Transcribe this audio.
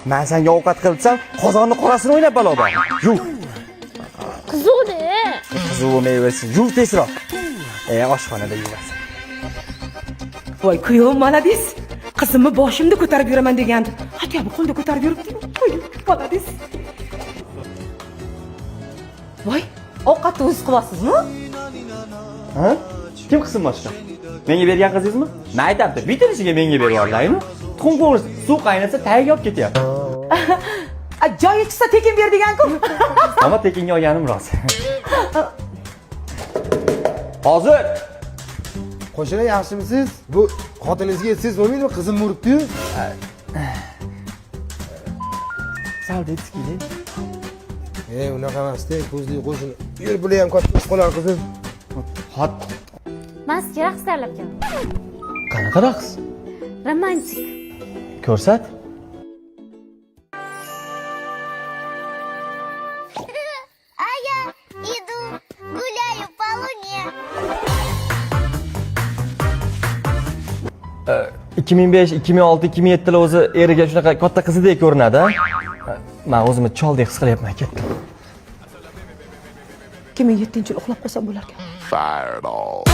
Men senga ovqat qilsam, qozonni qorasini o'ynab baloba. Yuv. Qiziqdi. Qizuv mevasi. Yuv tezroq. Oshxonada yurasan. Voy, kuyovim malades. Qizimni boshimda ko'tarib yuraman degandi. Hatto bu qo'lda ko'tarib yuribdi. Voy, malades. Voy, ovqatni o'zingiz qilasizmi? Ha? Kim qilsin boshqa? Menga bergan qizingizmi? Men aytibdi, bitirishiga menga berib yuborlaymi? Tuxum qo'risi suv qaynasa tagiga olib ketyapti. Joyi chiqsa tekin ber degan-ku. Ammo tekinga olganim rost. Hozir. Qo'shini yaxshimisiz? Bu xotiningizga aytsangiz bo'lmaydimi? Qizim uribdi-yu. Sal detskili. Unaqa emas-da, ko'zli qo'shini. Yur, bular ham katta qolar qizim. Hot. Maska raqs tayyorlab keldim. Qanaqa raqs? Romantik. Ko'rsat. А я иду, гуляю по луне. 2005, 2006, 2007 o'zi eriga shunaqa katta qizidek ko'rinadi. Men o'zimni choldek his qilyapman, ketdim. 2007-yil uxlab qolsam bo'lar ekan. Fireball.